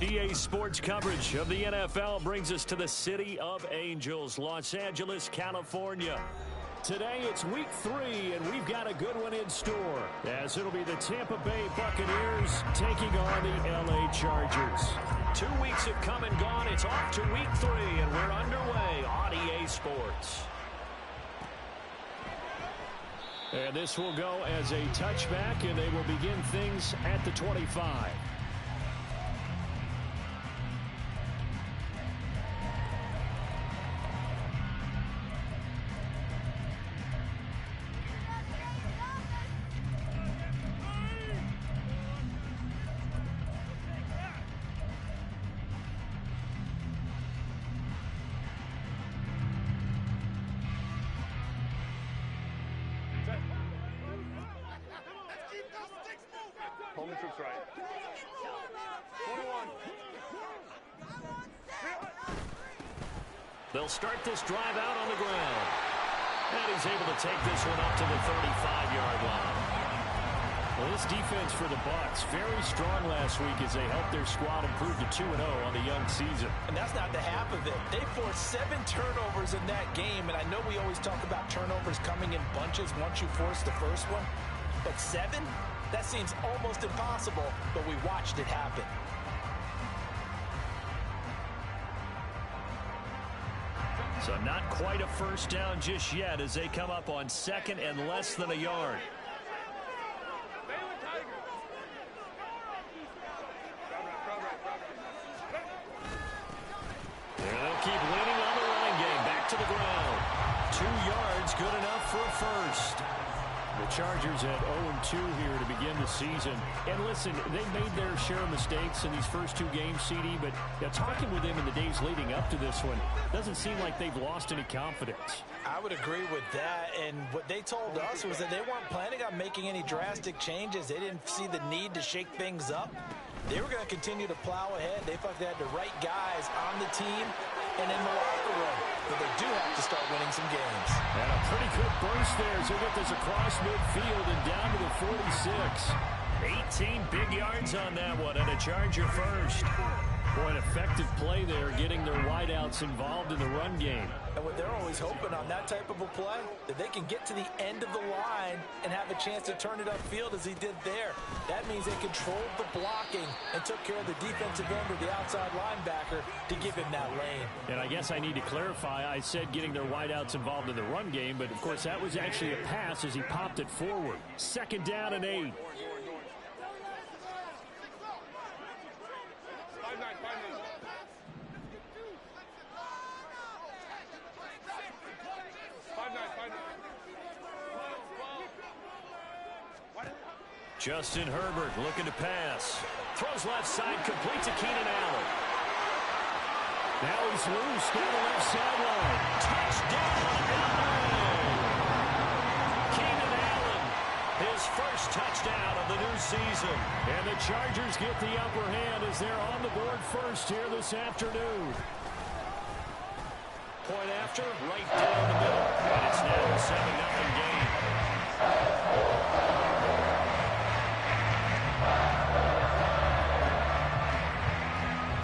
EA Sports coverage of the NFL brings us to the City of Angels, Los Angeles, California. Today it's week 3, and we've got a good one in store, as it'll be the Tampa Bay Buccaneers taking on the LA Chargers. 2 weeks have come and gone. It's off to week 3, and we're underway on EA Sports. And this will go as a touchback, and they will begin things at the 25. They'll start this drive out on the ground. And he's able to take this one up to the 35-yard line. Well, this defense for the BUCS, very strong last week as they helped their squad improve to 2-0 on the young season. And that's not the half of it. They forced 7 turnovers in that game, and I know we always talk about turnovers coming in bunches once you force the first one. But 7? That seems almost impossible, but we watched it happen. So not quite a first down just yet as they come up on 2nd and less than a yard. They'll keep leaning on the running game. Back to the ground. 2 yards, good enough for a first. The Chargers at 0-2 here to begin the season. And listen, they've made their share of mistakes in these first 2 games, CD, but talking with them in the days leading up to this one, doesn't seem like they've lost any confidence. I would agree with that, and what they told us was that they weren't planning on making any drastic changes. They didn't see the need to shake things up. They were going to continue to plow ahead. They felt they had the right guys on the team and in the locker room. But they do have to start winning some games. And a pretty good burst there as they get this across midfield and down to the 46. 18 big yards on that one, and a Charger first. Boy, an effective play there, getting their wideouts involved in the run game. And what they're always hoping on that type of a play, that they can get to the end of the line and have a chance to turn it upfield as he did there. That means they controlled the blocking and took care of the defensive end or the outside linebacker to give him that lane. And I guess I need to clarify, I said getting their wideouts involved in the run game, but of course that was actually a pass as he popped it forward. 2nd down and 8. Justin Herbert looking to pass. Throws left side, complete to Keenan Allen. Now he's loose down the left sideline. Touchdown, LA! Keenan Allen, his first touchdown of the new season. And the Chargers get the upper hand as they're on the board first here this afternoon. Point after, right down the middle. And it's now a 7-0 game.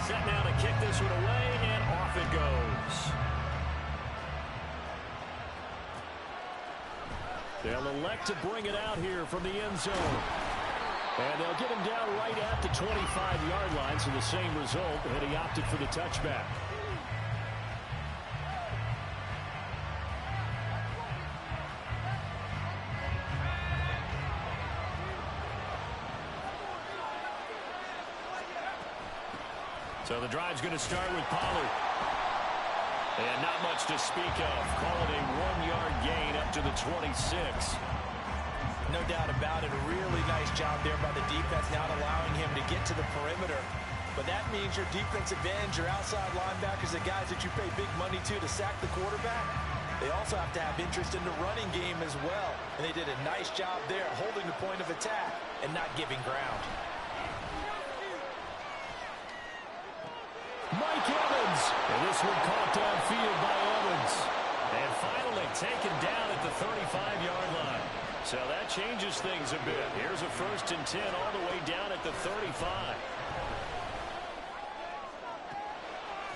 Set now to kick this one away, and off it goes. They'll elect to bring it out here from the end zone. And they'll get him down right at the 25-yard line, so the same result, and he opted for the touchback. So the drive's going to start with Pollard. And not much to speak of. Call it a 1-yard gain up to the 26. No doubt about it. A really nice job there by the defense, not allowing him to get to the perimeter. But that means your defensive ends, your outside linebackers, the guys that you pay big money to sack the quarterback, they also have to have interest in the running game as well. And they did a nice job there, holding the point of attack and not giving ground. Mike Evans. And this one caught downfield by Evans. And finally taken down at the 35-yard line. So that changes things a bit. Here's a 1st and 10 all the way down at the 35.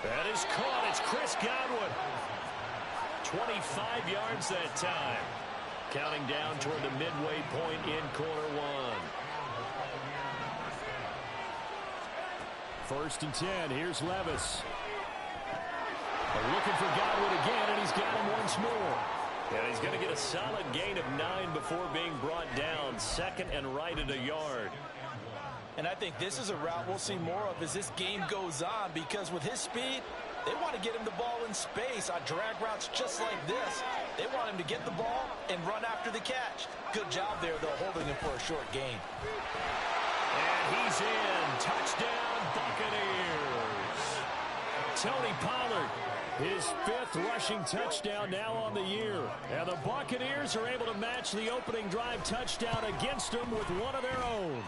That is caught. It's Chris Godwin. 25 yards that time. Counting down toward the midway point in quarter one. 1st and 10. Here's Levis. They're looking for Godwin again, and he's got him once more. And he's going to get a solid gain of 9 before being brought down. 2nd and right at a yard. And I think this is a route we'll see more of as this game goes on, because with his speed, they want to get him the ball in space on drag routes just like this. They want him to get the ball and run after the catch. Good job there, though, holding him for a short gain. And he's in. Touchdown, Buccaneers. Tony Pollard, his 5th rushing touchdown now on the year. And the Buccaneers are able to match the opening drive touchdown against them with one of their own.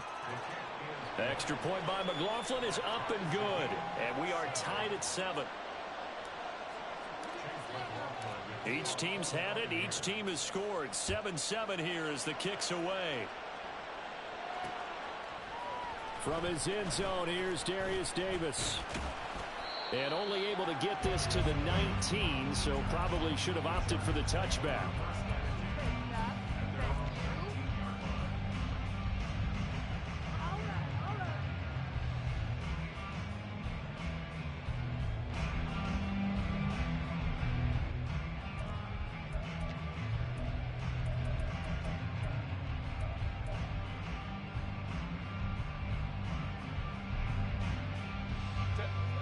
Extra point by McLaughlin is up and good. And we are tied at 7. Each team's had it. Each team has scored. 7-7 here as the kick's away. From his end zone, here's Darius Davis. And only able to get this to the 19, so probably should have opted for the touchback.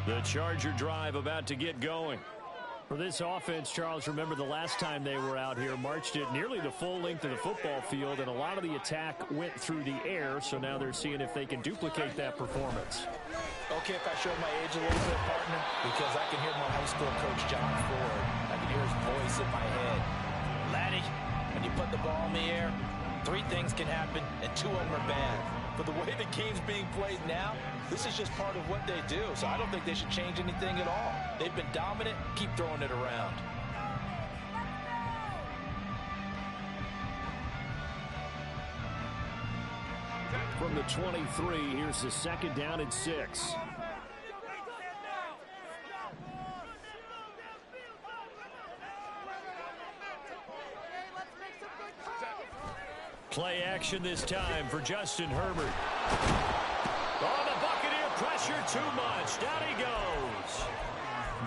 The Charger drive about to get going. For this offense, Charles, remember the last time they were out here, marched it nearly the full length of the football field, and a lot of the attack went through the air, so now they're seeing if they can duplicate that performance. Okay, if I show my age a little bit, partner, because I can hear my high school coach, John Ford. I can hear his voice in my head. Laddie, when you put the ball in the air, 3 things can happen, and 2 of them are bad. But the way the game's being played now, this is just part of what they do. So I don't think they should change anything at all. They've been dominant. Keep throwing it around. From the 23, here's the 2nd down and 6. Play action this time for Justin Herbert. Oh, the Buccaneer pressure too much. Down he goes.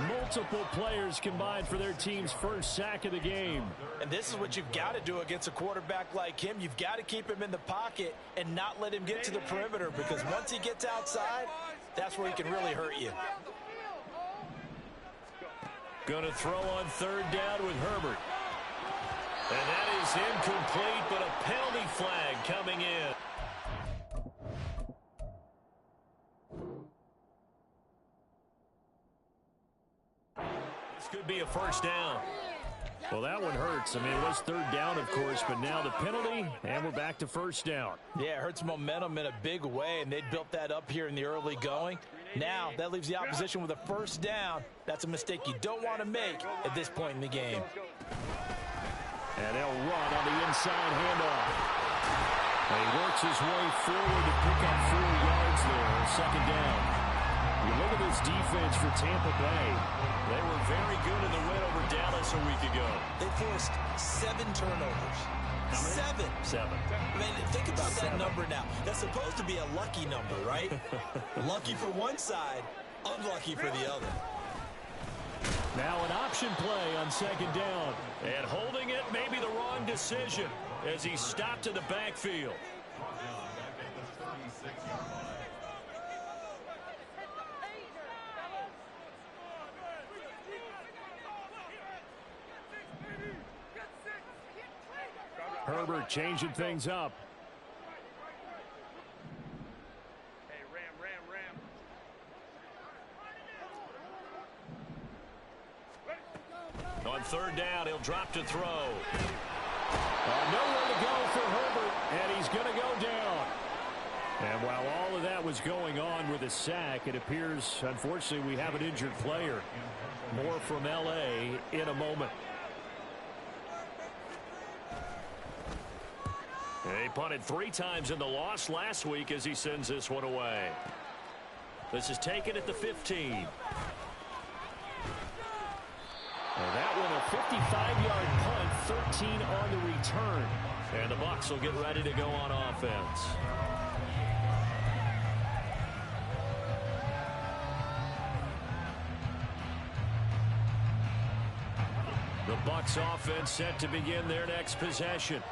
Multiple players combined for their team's 1st sack of the game. And this is what you've got to do against a quarterback like him. You've got to keep him in the pocket and not let him get to the perimeter, because once he gets outside, that's where he can really hurt you. Going to throw on 3rd down with Herbert. And that is incomplete, but a penalty flag coming in. This could be a 1st down. Well, that one hurts. I mean, it was 3rd down, of course, but now the penalty, and we're back to 1st down. Yeah, it hurts momentum in a big way, and they built that up here in the early going. Now, that leaves the opposition with a 1st down. That's a mistake you don't want to make at this point in the game. And they'll run on the inside handoff. And he works his way forward to pick up 4 yards there. 2nd down. You look at this defense for Tampa Bay. They were very good in the win over Dallas a week ago. They forced 7 turnovers. 7. 7. I mean, think about that number now. That's supposed to be a lucky number, right? Lucky for one side, unlucky for the other. Now an option play on 2nd down. And holding it may be the wrong decision as he stopped in the backfield. Herbert changing things up. On 3rd down, he'll drop to throw. Nowhere to go for Herbert, and he's going to go down. And while all of that was going on with a sack, it appears, unfortunately, we have an injured player. More from L.A. in a moment. He punted 3 times in the loss last week as he sends this one away. This is taken at the 15. Well, that one a 55-yard punt, 13 on the return. And the BUCS will get ready to go on offense. The BUCS offense set to begin their next possession.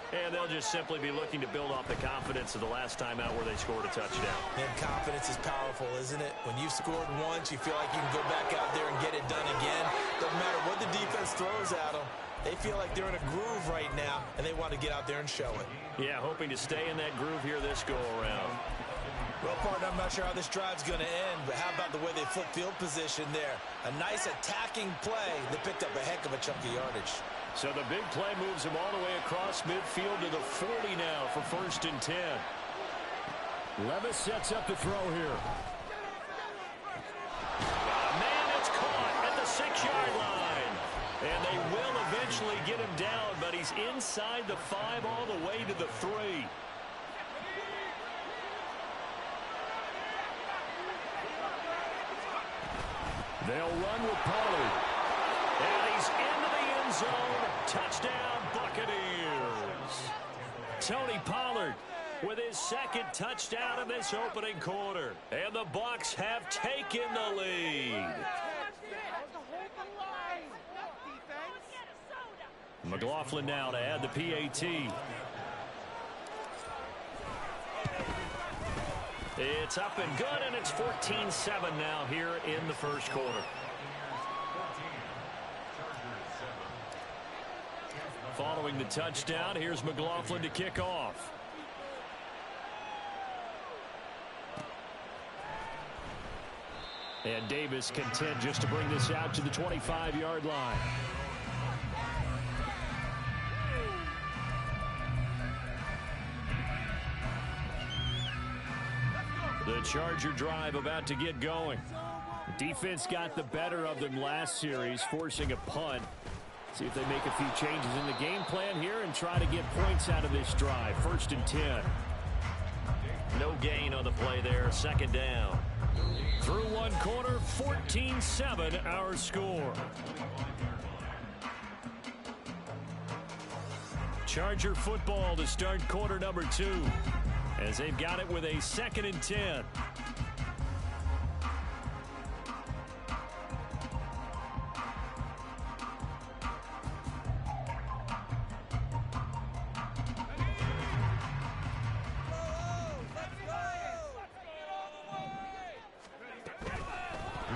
And they'll just simply be looking to build off the confidence of the last time out where they scored a touchdown. And confidence is powerful, isn't it? When you've scored once, you feel like you can go back out there and get it done again. Doesn't matter what the defense throws at them. They feel like they're in a groove right now, and they want to get out there and show it. Yeah, hoping to stay in that groove here this go-around. Well, partner, I'm not sure how this drive's going to end, but how about the way they flip field position there? A nice attacking play that picked up a heck of a chunk of yardage. So the big play moves him all the way across midfield to the 40 now for 1st and 10. Levis sets up the throw here. Man, it's caught at the 6-yard line. And they will eventually get him down, but he's inside the 5 all the way to the 3. They'll run with Pollard. And he's into the end zone. Touchdown, Buccaneers. Tony Pollard with his 2nd touchdown in this opening quarter. And the BUCS have taken the lead. McLaughlin now to add the PAT. It's up and good, and it's 14-7 now here in the first quarter. Following the touchdown, here's McLaughlin to kick off. And Davis content just to bring this out to the 25-yard line. The Charger drive about to get going. Defense got the better of them last series, forcing a punt. See if they make a few changes in the game plan here and try to get points out of this drive. 1st and 10. No gain on the play there. 2nd down. Through one quarter, 14-7 our score. Charger football to start quarter number 2. As they've got it with a 2nd and 10.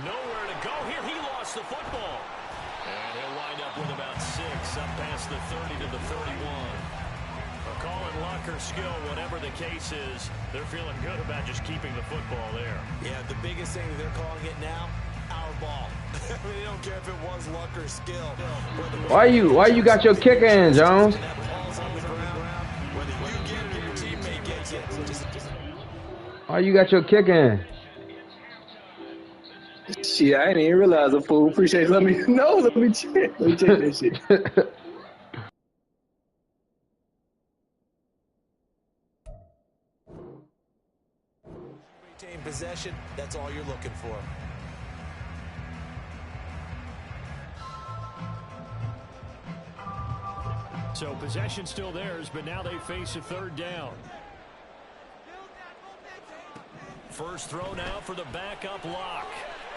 Nowhere to go here. He lost the football. And he'll wind up with about 6 up past the 30 to the 31. Calling luck or skill, whatever the case is, they're feeling good about just keeping the football there. Yeah, the biggest thing that they're calling it now, our ball. They don't care if it was luck or skill. Why you got your kick in, Jones? Why you got your kick in? Shit, I didn't even realize a fool. Appreciate it. Let me check that shit. Possession, that's all you're looking for. So possession still theirs, but now they face a 3rd down. First throw now for the backup lock.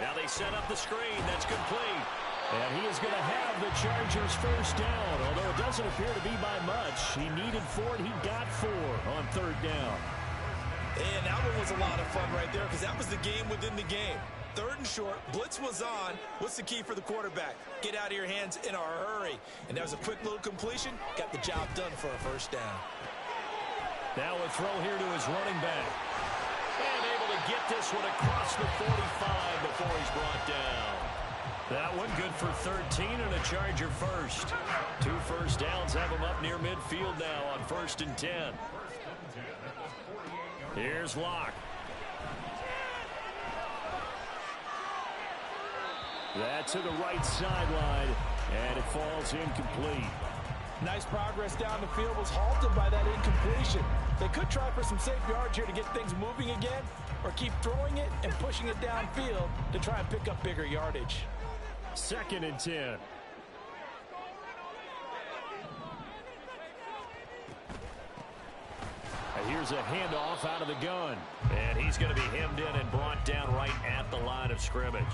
Now they set up the screen. That's complete. And he is going to have the Chargers 1st down, although it doesn't appear to be by much. He needed 4, and he got 4 on 3rd down. And that one was a lot of fun right there because that was the game within the game. 3rd and short, blitz was on. What's the key for the quarterback? Get out of your hands in a hurry. And that was a quick little completion. Got the job done for a 1st down. Now a throw here to his running back. And able to get this one across the 45 before he's brought down. That one good for 13 and a Charger 1st. 2 1st downs have him up near midfield now on 1st and 10. Here's Locke. That to the right sideline, and it falls incomplete. Nice progress down the field, was halted by that incompletion. They could try for some safe yards here to get things moving again, or keep throwing it and pushing it downfield to try and pick up bigger yardage. 2nd and 10. Here's a handoff out of the gun. And he's going to be hemmed in and brought down right at the line of scrimmage.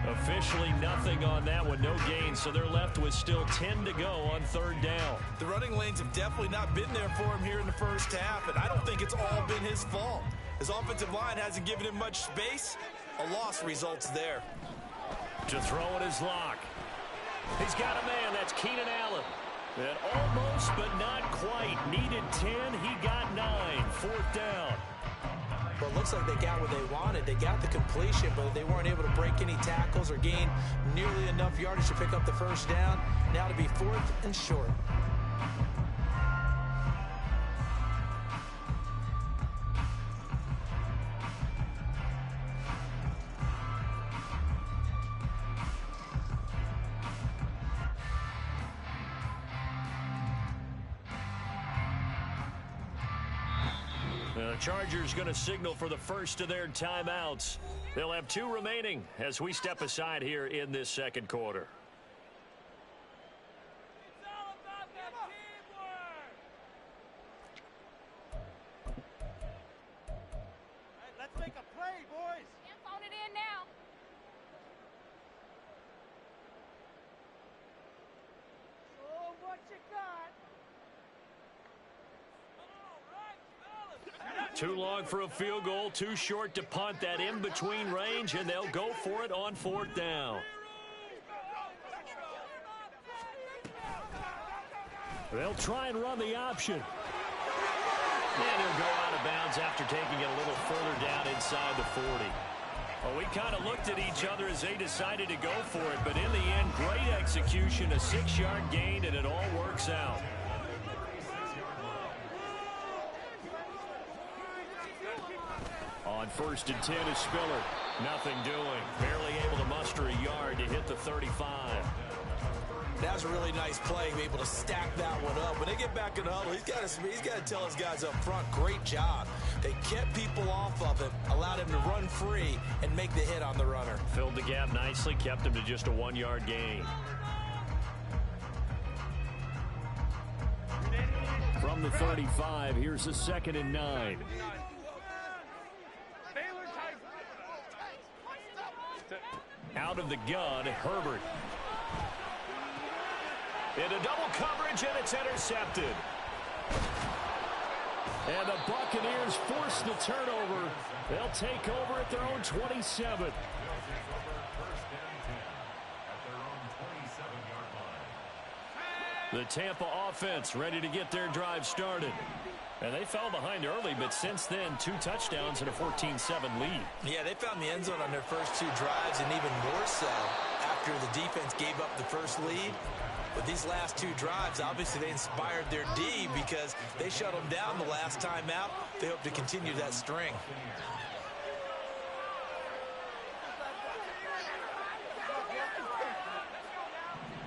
Officially nothing on that one, no gain, so they're left with still 10 to go on third down. The running lanes have definitely not been there for him here in the first half, and I don't think it's all been his fault. His offensive line hasn't given him much space. A loss results there. To throw in his lock. He's got a man, that's Keenan Allen. And almost, but not quite. Needed 10, he got 9. Fourth down. Well, it looks like they got what they wanted. They got the completion, but they weren't able to break any tackles or gain nearly enough yardage to pick up the first down. Now to be fourth and short. The Chargers going to signal for the first of their timeouts. They'll have 2 remaining as we step aside here in this second quarter. It's all about that teamwork. All right, let's make a play, boys. Yeah, phone it in now. Show 'em what you got. Too long for a field goal, too short to punt. That in-between range, and they'll go for it on fourth down. They'll try and run the option. And he'll go out of bounds after taking it a little further down inside the 40. Well, we kind of looked at each other as they decided to go for it, but in the end, great execution, a 6-yard gain, and it all works out. On first and 10 is Spiller. Nothing doing. Barely able to muster a yard to hit the 35. That was a really nice play, able to stack that one up. When they get back in the huddle, he's got to tell his guys up front, great job. They kept people off of him, allowed him to run free and make the hit on the runner. Filled the gap nicely, kept him to just a 1-yard gain. From the 35, here's a 2nd and 9. Out of the gun, Herbert. Into double coverage, and it's intercepted. And the Buccaneers force the turnover. They'll take over at their own 27. The Tampa offense ready to get their drive started. And they fell behind early, but since then, 2 touchdowns and a 14-7 lead. Yeah, they found the end zone on their first 2 drives, and even more so after the defense gave up the first lead. But these last 2 drives, obviously they inspired their D because they shut them down the last time out. They hope to continue that string.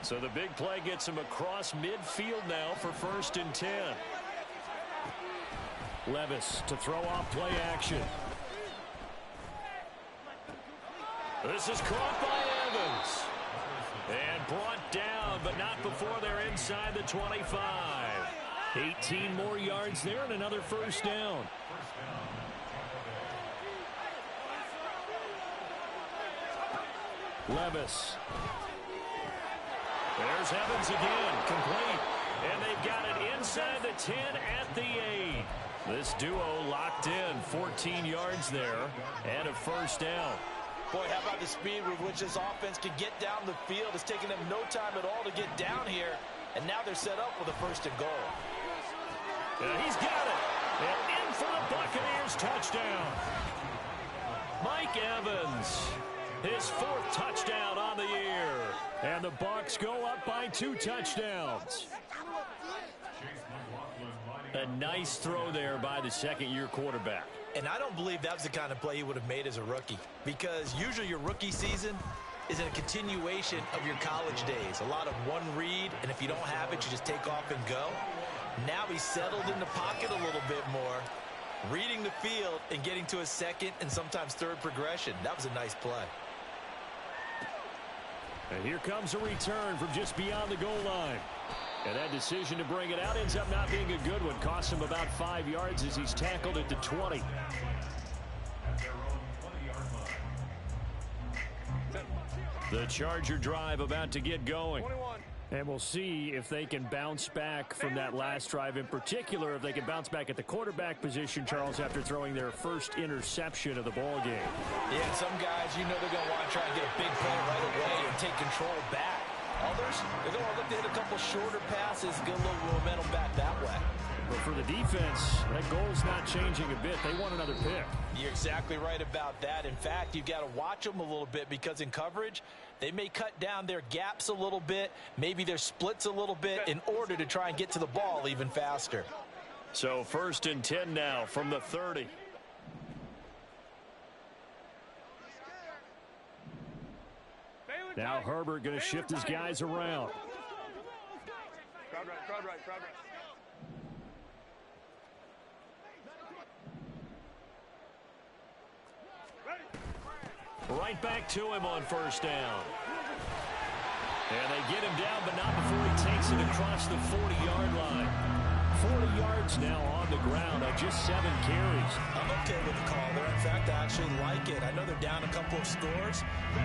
So the big play gets him across midfield now for first and 10. Levis to throw off play action. This is caught by Evans. And brought down, but not before they're inside the 25. 18 more yards there and another first down. Levis. There's Evans again, complete. And they've got it inside the 10 at the 8. This duo locked in, 14 yards there, and a first down. Boy, how about the speed with which this offense can get down the field? It's taken them no time at all to get down here, and now they're set up with a first and goal. He's got it. And in for the Buccaneers touchdown. Mike Evans, his 4th touchdown on the year. And the Bucs go up by 2 touchdowns. A nice throw there by the second-year quarterback. And I don't believe that was the kind of play he would have made as a rookie, because usually your rookie season is a continuation of your college days. A lot of one read, and if you don't have it, you just take off and go. Now he's settled in the pocket a little bit more, reading the field and getting to a second and sometimes third progression. That was a nice play. And here comes a return from just beyond the goal line. And that decision to bring it out ends up not being a good one. Costs him about 5 yards as he's tackled at the 20. The Charger drive about to get going. And we'll see if they can bounce back from that last drive, in particular if they can bounce back at the quarterback position, Charles, after throwing their first interception of the ball game. Yeah, some guys, you know they're going to want to try and get a big play right away and take control back. Others, they're going to look to hit a couple shorter passes, get a little momentum back that way. But for the defense, that goal's not changing a bit. They want another pick. You're exactly right about that. In fact, you've got to watch them a little bit because in coverage, they may cut down their gaps a little bit, maybe their splits a little bit in order to try and get to the ball even faster. So 1st and 10 now from the 30. Now Herbert going to shift his guys around. Crowd right. Right back to him on 1st down. And they get him down, but not before he takes it across the 40-yard line. 40 yards now on the ground on just 7 carries. I'm okay with the call there. In fact, I actually like it. I know they're down a couple of scores,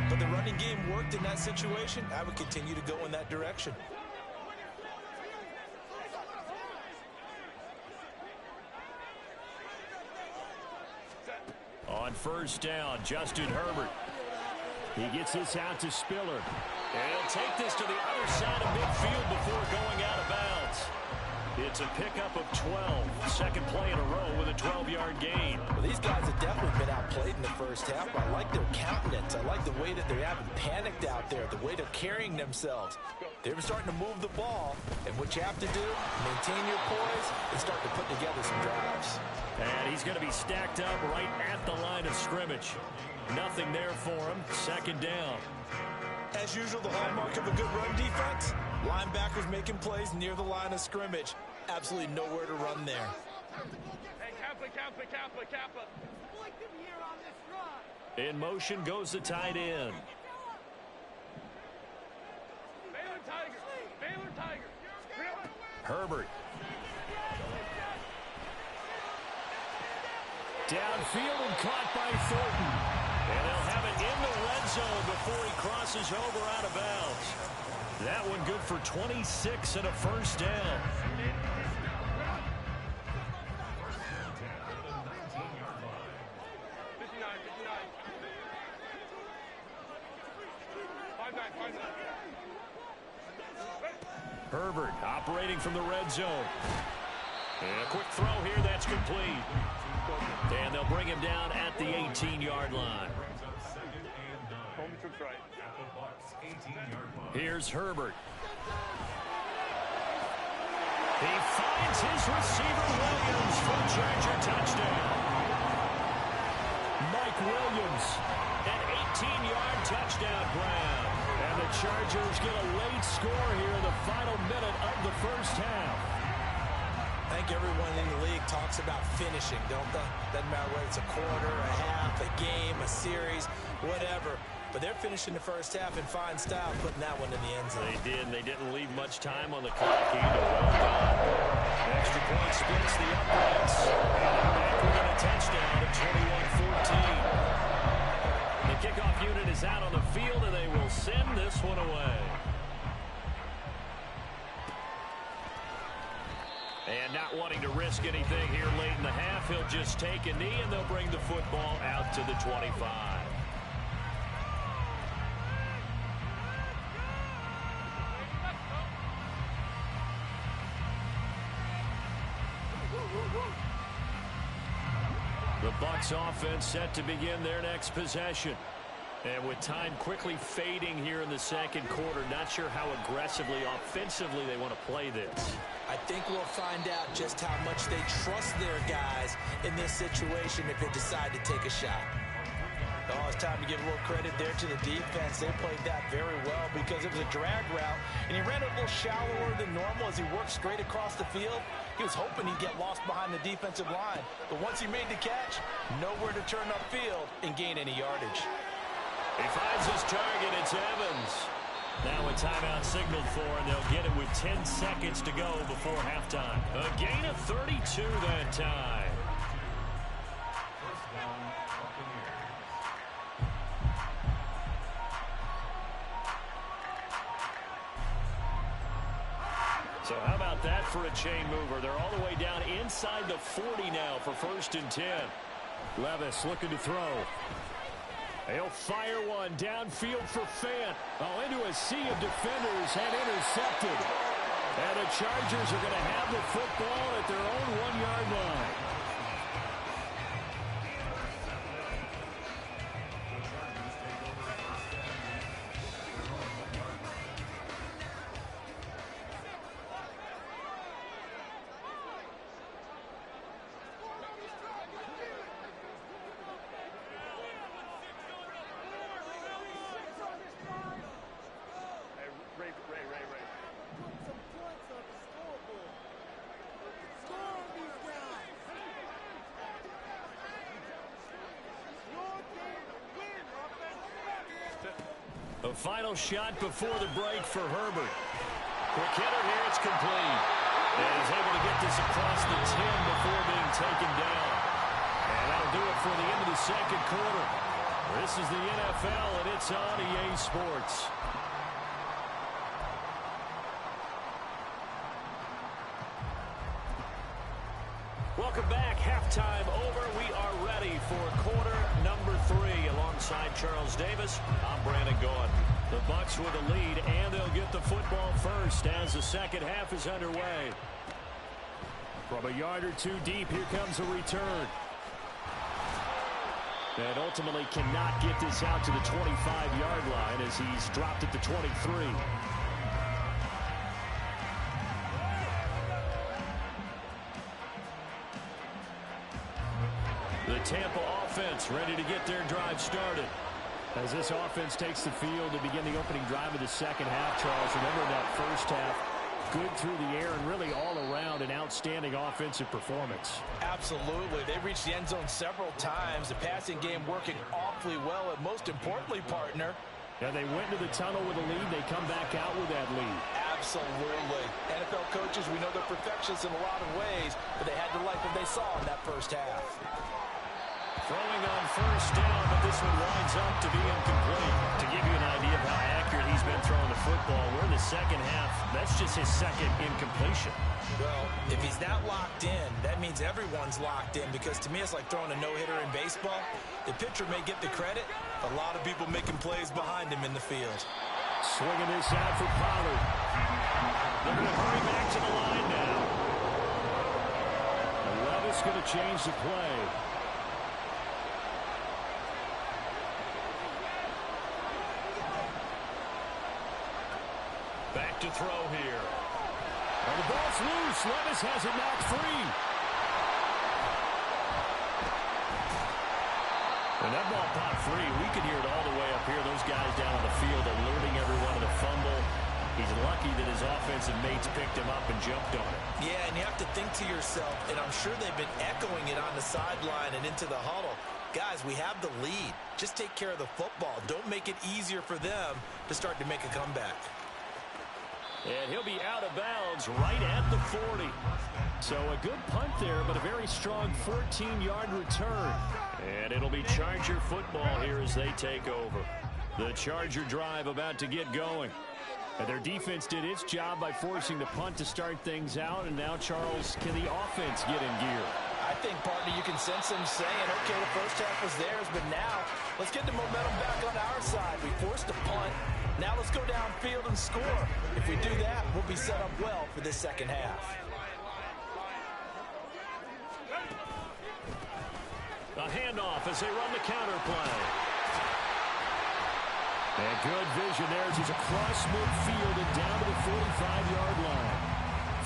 but the running game worked in that situation. I would continue to go in that direction. On 1st down, Justin Herbert. He gets this out to Spiller. And he'll take this to the other side of midfield before going out of bounds. It's a pickup of 12. Second play in a row with a 12-yard gain. Well, these guys have definitely been outplayed in the first half, but I like their countenance. I like the way that they haven't panicked out there, the way they're carrying themselves. They're starting to move the ball, and what you have to do, maintain your poise and start to put together some drives. And he's going to be stacked up right at the line of scrimmage. Nothing there for him. 2nd down. As usual, the hallmark of a good run defense, linebackers making plays near the line of scrimmage. Absolutely nowhere to run there. Hey, Kappa. Collective here on this run. In motion goes the tight end. Baylor Tiger. Herbert. Downfield and caught by Thornton. And they'll have it in the red zone before he crosses over out of bounds. That one good for 26 and a 1st down. Herbert operating from the red zone. And a quick throw here, that's complete. And they'll bring him down at the 18-yard line. Here's Herbert. He finds his receiver, Williams, for a Charger touchdown. Mike Williams, an 18-yard touchdown grab. And the Chargers get a late score here in the final minute of the 1st half. I think everyone in the league talks about finishing, don't they? Doesn't matter whether it's a quarter, a half, a game, a series, whatever. But they're finishing the first half in fine style, putting that one in the end zone. They did, and they didn't leave much time on the clock either. Well done. Extra point splits the uprights. And back with a touchdown at 21-14. The kickoff unit is out on the field, and they will send this one away. And not wanting to risk anything here late in the half, he'll just take a knee, and they'll bring the football out to the 25. The BUCS offense set to begin their next possession. And with time quickly fading here in the 2nd quarter, not sure how aggressively, offensively they want to play this. I think we'll find out just how much they trust their guys in this situation if they decide to take a shot. Oh, it's time to give a little credit there to the defense. They played that very well because it was a drag route, and he ran it a little shallower than normal as he worked straight across the field. He was hoping he'd get lost behind the defensive line, but once he made the catch, nowhere to turn upfield and gain any yardage. He finds his target. It's Evans. Now a timeout signaled for, and they'll get it with 10 seconds to go before halftime. A gain of 32 that time. So how about that for a chain mover? They're all the way down inside the 40 now for 1st and 10. Levis looking to throw. He'll fire one downfield for Fant. Oh, into a sea of defenders and intercepted. And the Chargers are going to have the football at their own 1-yard line. A final shot before the break for Herbert. Quick hitter here, it's complete. And he's able to get this across the 10 before being taken down. And that'll do it for the end of the 2nd quarter. This is the NFL, and it's on EA Sports. Welcome back. Halftime over. We are ready for quarter number 3. Alongside Charles Davis, I'm Brandon Gaudin. The BUCS with a lead, and they'll get the football first as the second half is underway. From a yard or two deep, here comes a return. And ultimately cannot get this out to the 25-yard line as he's dropped at the 23. The Tampa offense ready to get their drive started. As this offense takes the field to begin the opening drive of the second half, Charles, remember that first half, good through the air and really all around an outstanding offensive performance. Absolutely. They reached the end zone several times. The passing game working awfully well, and most importantly, partner, and they went to the tunnel with a lead. They come back out with that lead. Absolutely. NFL coaches, we know they're perfectionists in a lot of ways, but they had to like what they saw in that first half. Throwing on first down, but this one winds up to be incomplete. To give you an idea of how accurate he's been throwing the football, we're in the second half. That's just his second incompletion. Well, if he's that locked in, that means everyone's locked in, because to me it's like throwing a no-hitter in baseball. The pitcher may get the credit, a lot of people making plays behind him in the field. Swinging this out for Pollard. They're going to hurry back to the line now. And Levis going to change the play. Back to throw here. And the ball's loose. Levis has it knocked free. And that ball popped free. We can hear it all the way up here. Those guys down on the field alerting everyone of the fumble. He's lucky that his offensive mates picked him up and jumped on it. Yeah, and you have to think to yourself, and I'm sure they've been echoing it on the sideline and into the huddle. Guys, we have the lead. Just take care of the football. Don't make it easier for them to start to make a comeback. And he'll be out of bounds right at the 40. So a good punt there, but a very strong 14-yard return. And it'll be Charger football here as they take over. The Charger drive about to get going. And their defense did its job by forcing the punt to start things out. And now, Charles, can the offense get in gear? I think, partner, you can sense them saying, okay, the first half was theirs, but now let's get the momentum back on our side. We forced a punt. Now let's go downfield and score. If we do that, we'll be set up well for this second half. A handoff as they run the counter play. And good vision there as he's across midfield and down to the 45-yard line.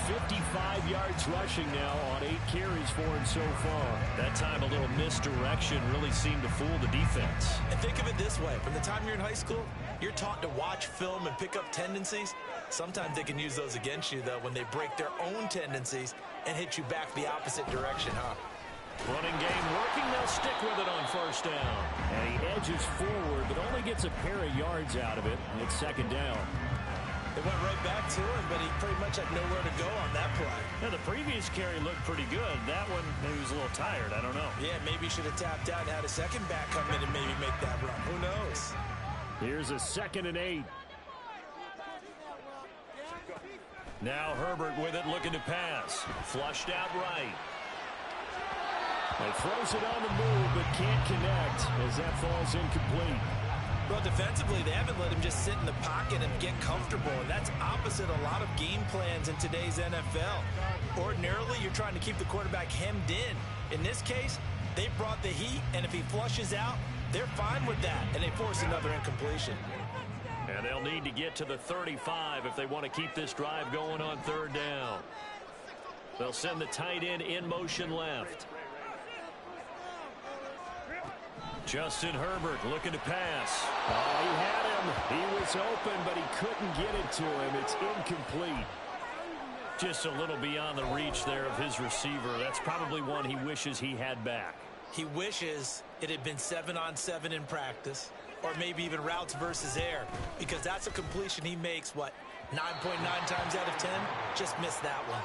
55 yards rushing now on 8 carries for him so far. That time a little misdirection really seemed to fool the defense. And think of it this way. From the time you're in high school, you're taught to watch film and pick up tendencies. Sometimes they can use those against you, though, when they break their own tendencies and hit you back the opposite direction, huh? Running game working. They'll stick with it on first down. And he edges forward, but only gets a pair of yards out of it. It's second down. It went right back to him, but he pretty much had nowhere to go on that play. Yeah, the previous carry looked pretty good. That one, maybe he was a little tired. I don't know. Yeah, maybe he should have tapped out and had a second back come in and maybe make that run. Who knows? Here's a 2nd and 8. Now Herbert with it, looking to pass. Flushed out right. He throws it on the move, but can't connect as that falls incomplete. Well, defensively, they haven't let him just sit in the pocket and get comfortable, and that's opposite a lot of game plans in today's NFL. Ordinarily, you're trying to keep the quarterback hemmed in. In this case, they brought the heat, and if he flushes out, they're fine with that, and they force another incompletion. And they'll need to get to the 35 if they want to keep this drive going on 3rd down. They'll send the tight end in motion left. Justin Herbert looking to pass. Oh, he had him. He was open, but he couldn't get it to him. It's incomplete. Just a little beyond the reach there of his receiver. That's probably one he wishes he had back. He wishes it had been 7-on-7 in practice, or maybe even routes versus air, because that's a completion he makes, 9.9 times out of 10? Just missed that one.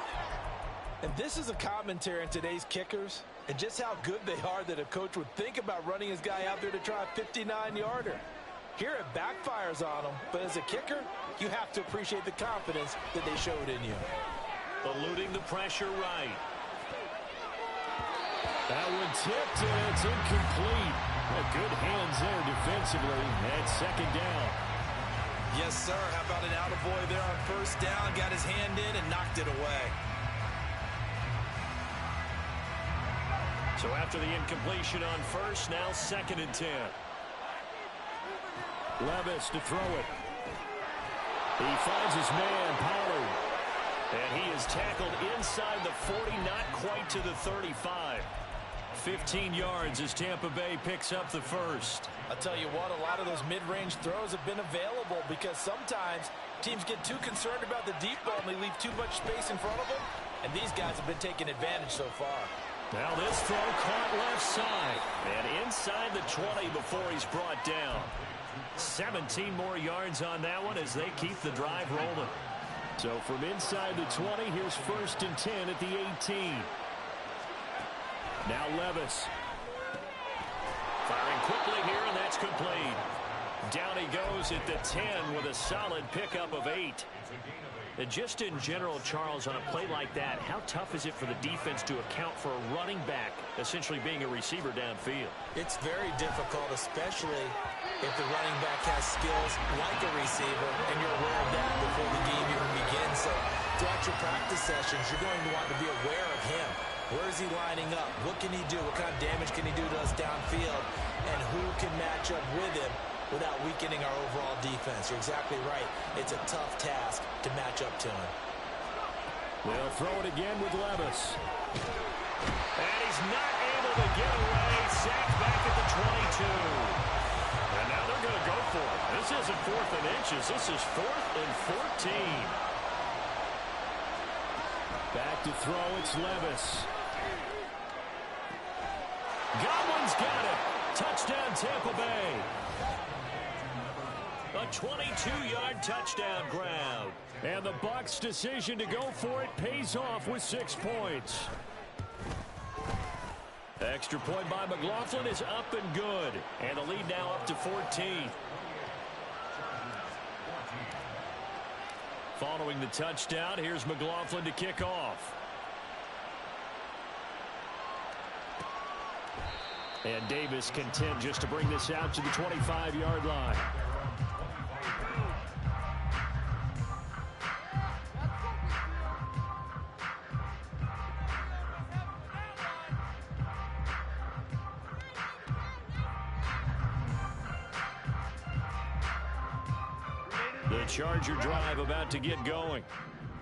And this is a commentary on today's kickers and just how good they are that a coach would think about running his guy out there to try a 59-yarder. Here it backfires on him, but as a kicker, you have to appreciate the confidence that they showed in you. Eluding the pressure right. That one tipped, and it's incomplete. Good hands there defensively. And 2nd down. Yes, sir. How about an attaboy there on first down? Got his hand in and knocked it away. So after the incompletion on first, now 2nd and 10. Levis to throw it. He finds his man, Pollard. And he is tackled inside the 40, not quite to the 35. 15 yards as Tampa Bay picks up the first. I'll tell you what, a lot of those mid-range throws have been available because sometimes teams get too concerned about the deep ball and they leave too much space in front of them. And these guys have been taking advantage so far. Now this throw caught left side. And inside the 20 before he's brought down. 17 more yards on that one as they keep the drive rolling. So from inside the 20, here's 1st and 10 at the 18. Now Levis. Firing quickly here, and that's complete. Down he goes at the 10 with a solid pickup of 8. And just in general, Charles, on a play like that, how tough is it for the defense to account for a running back essentially being a receiver downfield? It's very difficult, especially if the running back has skills like a receiver, and you're aware of that before the game even begins. So throughout your practice sessions, you're going to want to be aware of him. Where is he lining up? What can he do? What kind of damage can he do to us downfield? And who can match up with him without weakening our overall defense? You're exactly right. It's a tough task to match up to him. They'll throw it again with Levis. And he's not able to get away. Sacked back at the 22. And now they're going to go for it. This isn't 4th and inches. This is 4th and 14. Back to throw, it's Levis. Godwin's got it. Touchdown, Tampa Bay. A 22-yard touchdown grab. And the BUCS decision to go for it pays off with 6 points. Extra point by McLaughlin is up and good. And the lead now up to 14. Following the touchdown, here's McLaughlin to kick off. And Davis content just to bring this out to the 25-yard line. The Charger drive about to get going.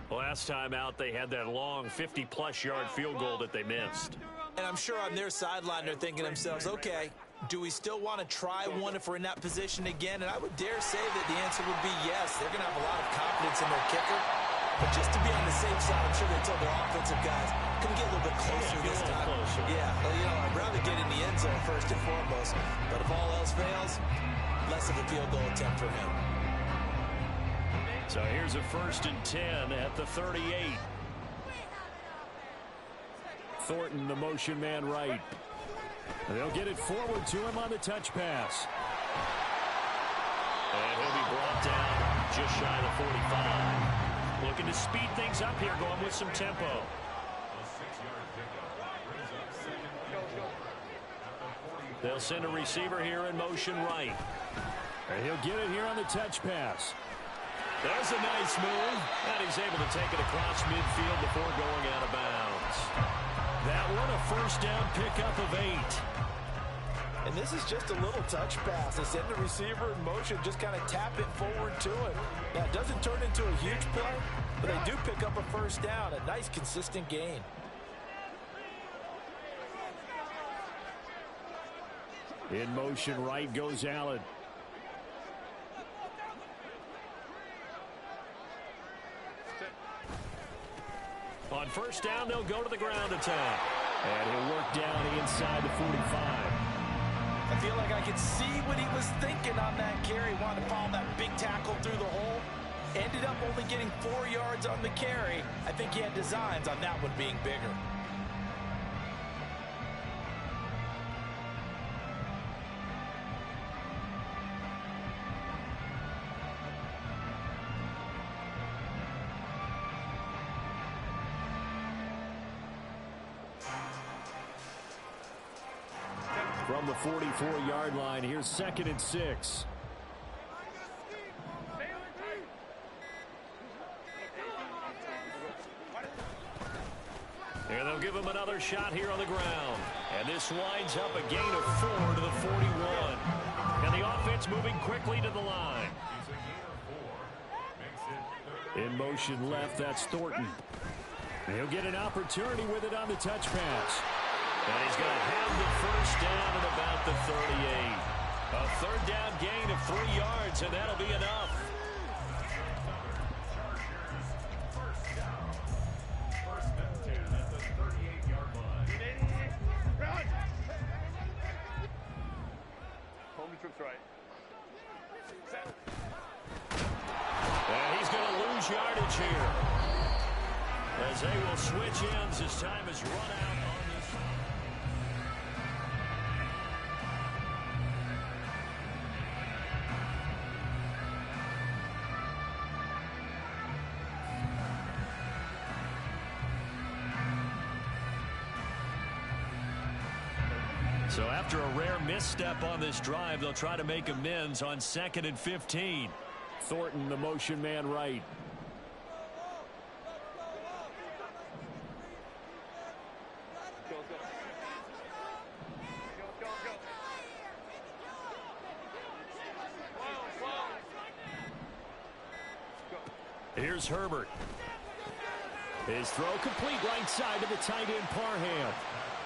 Last time out, they had that long 50-plus yard field goal that they missed. And I'm sure on their sideline, they're thinking to themselves, okay, do we still want to try one if we're in that position again? And I would dare say that the answer would be yes. They're going to have a lot of confidence in their kicker. But just to be on the safe side, I'm sure they told their offensive guys, can we get a little bit closer this time? Yeah, well, you know, I'd rather get in the end zone first and foremost. But if all else fails, less of a field goal attempt for him. So here's a 1st and 10 at the 38. Thornton, the motion man right. They'll get it forward to him on the touch pass. And he'll be brought down just shy of the 45. Looking to speed things up here, going with some tempo. They'll send a receiver here in motion right. And he'll get it here on the touch pass. There's a nice move. And he's able to take it across midfield before going out of bounds. That one a 1st down pickup of 8. And this is just a little touch pass. They send the receiver in motion, just kind of tap it forward to him. Now, it doesn't turn into a huge play, but they do pick up a 1st down. A nice, consistent gain. In motion right goes Allen. On 1st down, they'll go to the ground attack. And he'll work down inside the 45. I feel like I could see what he was thinking on that carry. Wanted to follow that big tackle through the hole. Ended up only getting 4 yards on the carry. I think he had designs on that one being bigger. From the 44-yard line, here's 2nd and 6. And they'll give him another shot here on the ground. And this winds up a gain of 4 to the 41. And the offense moving quickly to the line. In motion left, that's Thornton. And he'll get an opportunity with it on the touch pass. And he's going to have the 1st down at about the 38. A 3rd down gain of 3 yards, and that'll be enough. Home trips right. And he's going to lose yardage here. As they will switch ends as time is run out on this. So after a rare misstep on this drive, they'll try to make amends on 2nd and 15. Thornton, the motion man right. Here's Herbert. His throw complete right side to the tight end Parham.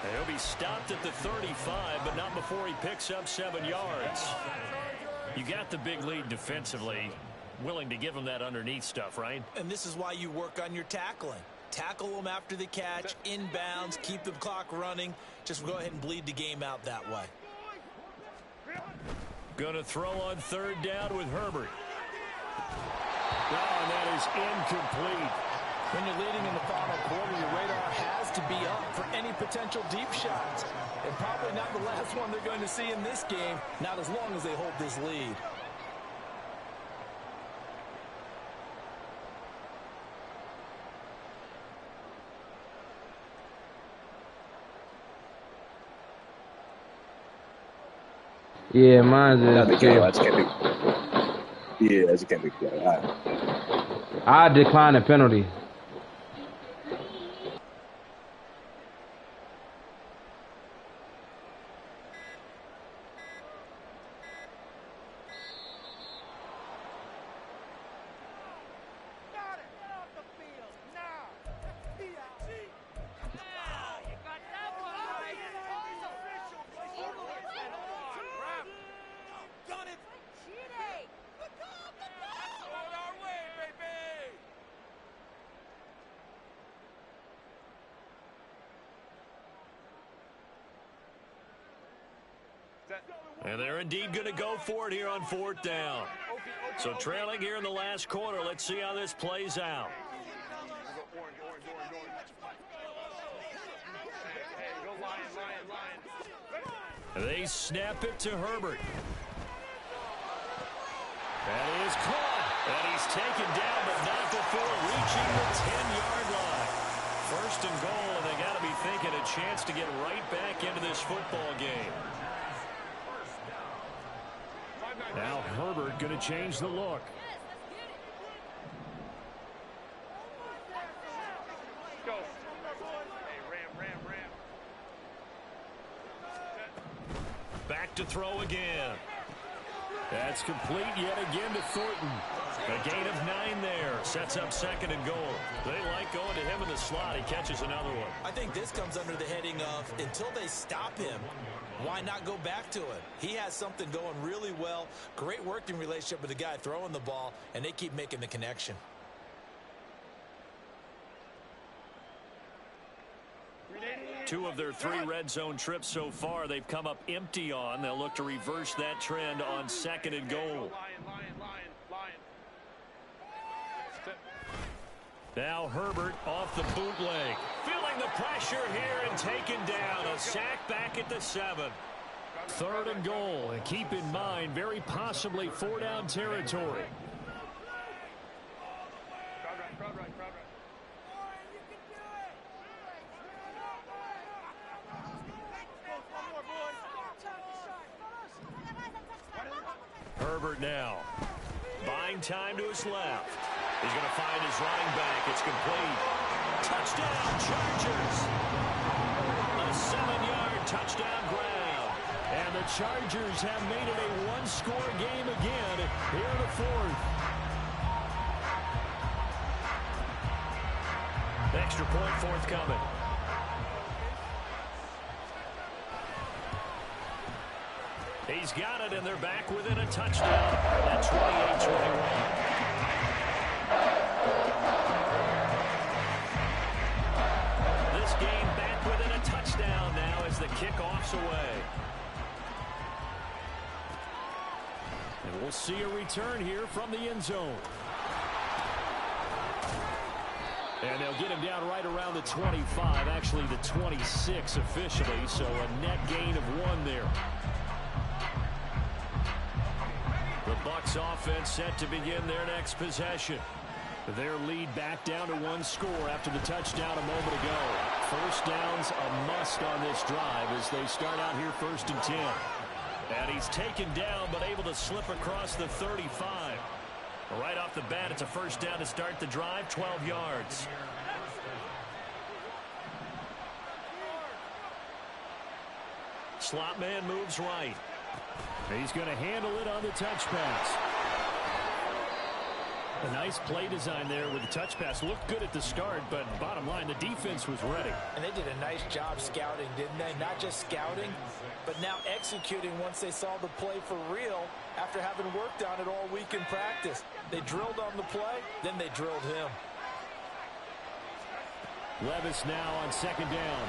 And he'll be stopped at the 35, but not before he picks up 7 yards. You got the big lead defensively. Willing to give him that underneath stuff, right? And this is why you work on your tackling. Tackle them after the catch, inbounds, keep the clock running. Just go ahead and bleed the game out that way. Gonna throw on 3rd down with Herbert. Oh, and that is incomplete. When you're leading in the final quarter, your radar has to be up for any potential deep shots. And probably not the last one they're going to see in this game, not as long as they hold this lead. Yeah, mine's is. I just can't be. Yeah, I just can't be. All right. I decline a penalty. And they're indeed going to go for it here on 4th down. So trailing here in the last quarter. Let's see how this plays out. They snap it to Herbert. That is caught. And he's taken down, but not before reaching the 10-yard line. 1st and goal, and they got to be thinking a chance to get right back into this football game. Now Herbert going to change the look. Back to throw again. That's complete yet again to Thornton. A gain of 9 there. Sets up 2nd and goal. They like going to him in the slot. He catches another one. I think this comes under the heading of until they stop him, why not go back to it? He has something going really well. Great working relationship with the guy throwing the ball, and they keep making the connection. Two of their 3 red zone trips so far they've come up empty on. They'll look to reverse that trend on 2nd and goal. Now Herbert off the bootleg. Feeling the pressure here and taken down. A sack back at the 7. 3rd and goal. And keep in mind, very possibly 4-down territory. Herbert now. Buying time to his left. He's going to find his running back. It's complete. Touchdown, Chargers. A 7-yard touchdown grab. And the Chargers have made it a 1-score game again here in the 4th. Extra point forthcoming. He's got it, and they're back within a touchdown at 28-21. This game back within a touchdown now as the kickoff's away. And we'll see a return here from the end zone. And they'll get him down right around the 25, actually the 26 officially, so a net gain of 1 there. The BUCS offense set to begin their next possession. Their lead back down to 1 score after the touchdown a moment ago. 1st down's a must on this drive as they start out here 1st and 10. And he's taken down but able to slip across the 35. Right off the bat, it's a 1st down to start the drive, 12 yards. Slot man moves right. He's going to handle it on the touch pass. A nice play design there with the touch pass. Looked good at the start, but bottom line, the defense was ready. And they did a nice job scouting, didn't they? Not just scouting, but now executing once they saw the play for real after having worked on it all week in practice. They drilled on the play, then they drilled him. Levis now on 2nd down.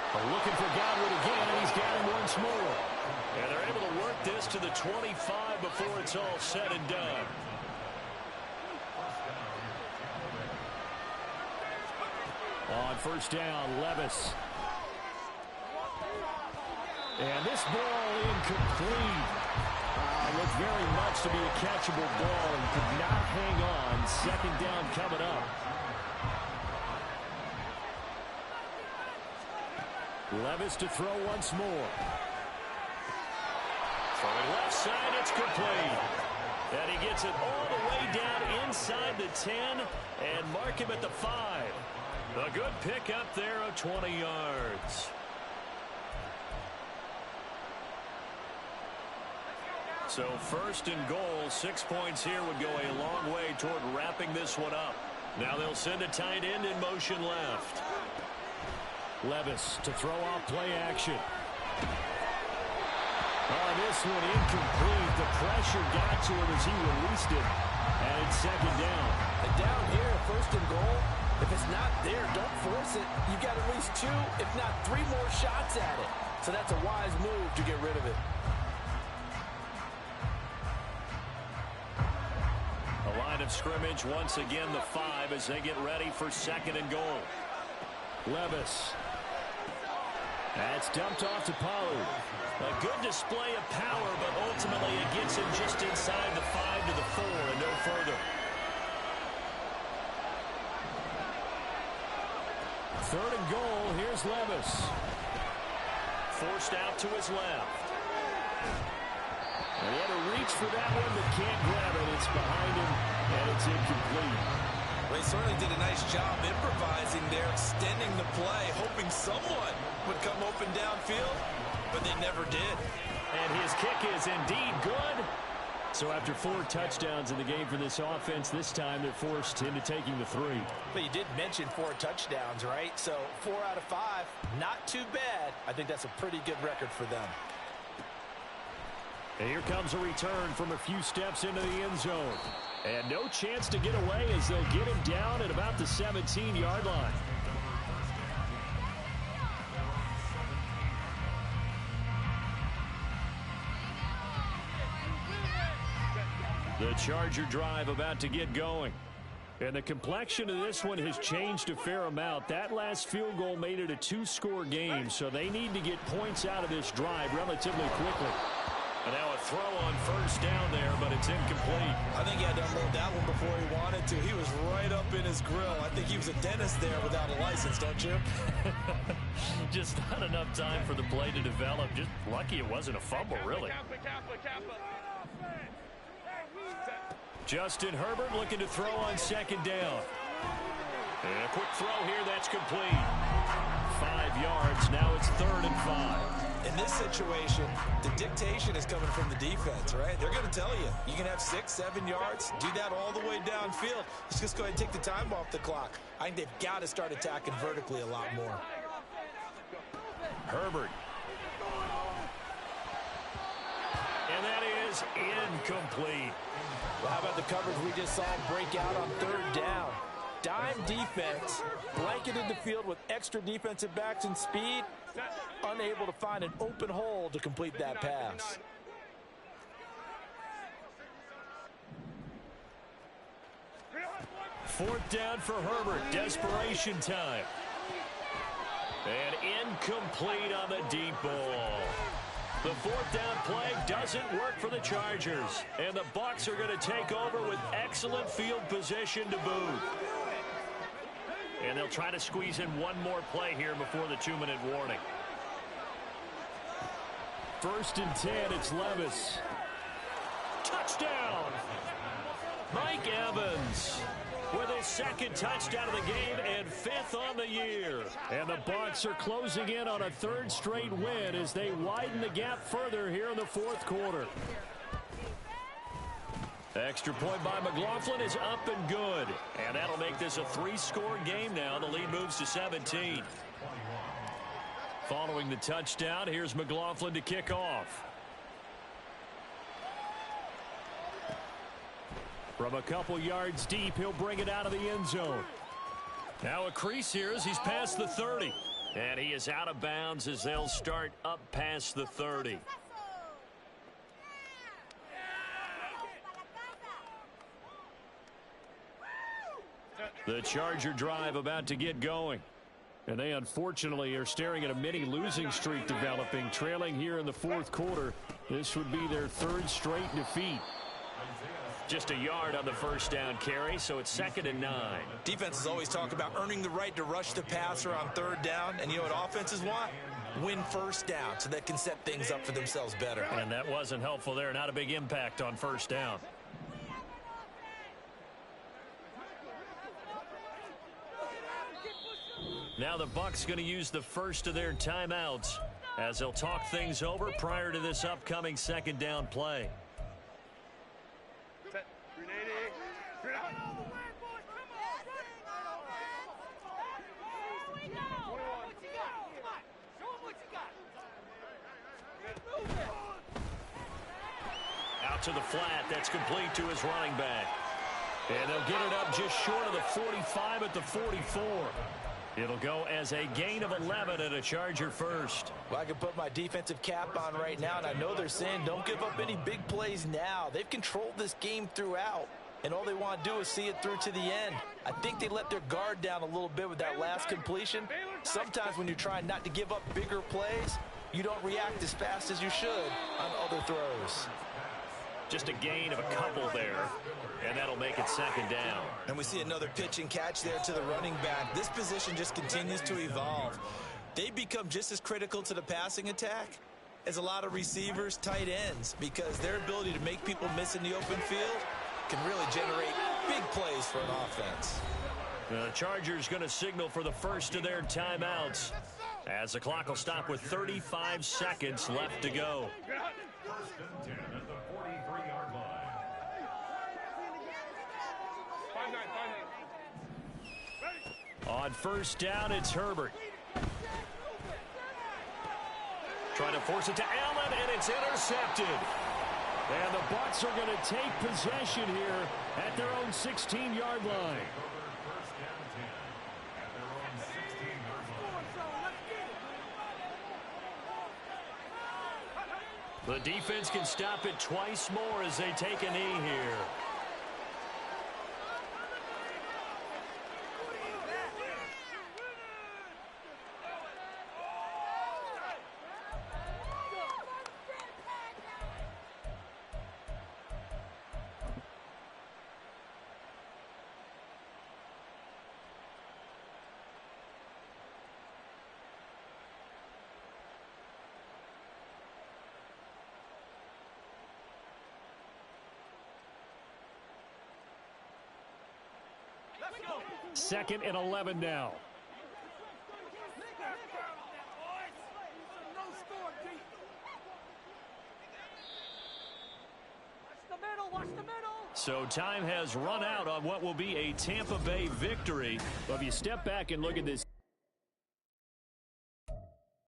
Looking for Godwin again, and he's got him once more. And they're able to work this to the 25 before it's all said and done. On 1st down, Levis. And this ball incomplete. Looked very much to be a catchable ball and could not hang on. 2nd down coming up. Levis to throw once more. Throwing left side, it's complete. And he gets it all the way down inside the 10 and mark him at the 5. A good pick up there of 20 yards. So 1st and goal, 6 points here would go a long way toward wrapping this one up. Now they'll send a tight end in motion left. Levis to throw off play action. Oh, this one incomplete. The pressure got to him as he released it. And it's 2nd down. And down here, 1st and goal, If it's not there, don't force it. You've got at least 2, if not 3 more shots at it. So that's a wise move to get rid of it. A line of scrimmage, once again the 5 as they get ready for 2nd and goal. Levis. That's dumped off to Pollard. A good display of power, but ultimately it gets him just inside the 5 to the 4 and no further. 3rd and goal, here's Levis. Forced out to his left. And he had to reach for that one, but can't grab it. It's behind him, and it's incomplete. Well, he certainly did a nice job improvising there, extending the play, hoping someone would come open downfield, but they never did. And his kick is indeed good. So after 4 touchdowns in the game for this offense, this time they're forced into taking the 3. But you did mention 4 touchdowns, right? So 4 out of 5, not too bad. I think that's a pretty good record for them. And here comes a return from a few steps into the end zone. And no chance to get away as they'll get him down at about the 17-yard line. The Charger drive about to get going. And the complexion of this one has changed a fair amount. That last field goal made it a 2-score game, so they need to get points out of this drive relatively quickly. And now a throw on 1st down there, but it's incomplete. I think he had to unload that one before he wanted to. He was right up in his grill. I think he was a dentist there without a license, don't you? Just not enough time for the play to develop. Just lucky it wasn't a fumble, really. Justin Herbert looking to throw on 2nd down. And a quick throw here, that's complete. 5 yards, now it's 3rd and 5. In this situation, the dictation is coming from the defense, right? They're going to tell you, you can have 6, 7 yards, do that all the way downfield. Let's just go ahead and take the time off the clock. I think they've got to start attacking vertically a lot more. Herbert. And that is incomplete. Well, how about the coverage we just saw break out on 3rd down? Dime defense, blanketed the field with extra defensive backs and speed, unable to find an open hole to complete that pass. Fourth down for Herbert. Desperation time. And incomplete on the deep ball. The 4th down play doesn't work for the Chargers. And the BUCS are going to take over with excellent field position to boot. And they'll try to squeeze in one more play here before the 2-minute warning. 1st and 10, it's Levis. Touchdown! Mike Evans with his 2nd touchdown of the game and 5th on the year. And the BUCS are closing in on a 3rd straight win as they widen the gap further here in the 4th quarter. Extra point by McLaughlin is up and good. And that'll make this a 3-score game now. The lead moves to 17. Following the touchdown, here's McLaughlin to kick off. From a couple yards deep, he'll bring it out of the end zone. Now a crease here as he's past the 30. And he is out of bounds as they'll start up past the 30. The Charger drive about to get going. And they unfortunately are staring at a mini losing streak developing, trailing here in the 4th quarter. This would be their 3rd straight defeat. Just a yard on the 1st down carry, so it's 2nd and 9. Defenses always talk about earning the right to rush the passer on 3rd down. And you know what offenses want? Win 1st down so they can set things up for themselves better. And that wasn't helpful there. Not a big impact on 1st down. Now the BUCS going to use the first of their timeouts as they'll talk things over prior to this upcoming 2nd down play. Out to the flat. That's complete to his running back. And they'll get it up just short of the 45 at the 44. It'll go as a gain of 11 and a Charger first. Well, I can put my defensive cap on right now, and I know they're saying don't give up any big plays now. They've controlled this game throughout, and all they want to do is see it through to the end. I think they let their guard down a little bit with that last completion. Sometimes when you're trying not to give up bigger plays, you don't react as fast as you should on other throws. Just a gain of a couple there, and that'll make it second down. And we see another pitch and catch there to the running back. This position just continues to evolve. They become just as critical to the passing attack as a lot of receivers, tight ends, because their ability to make people miss in the open field can really generate big plays for an offense. The Chargers going to signal for the first of their timeouts as the clock will stop with 35 seconds left to go. First and 10 at the 43-yard line. 5-9. On first down, it's Herbert. Trying to force it to Allen, and it's intercepted. And the BUCS are going to take possession here at their own 16-yard line. First down 10 at their own 16-yard line. The defense can stop it twice more as they take a knee here. Second and 11 now. So time has run out on what will be a Tampa Bay victory. But if you step back and look at this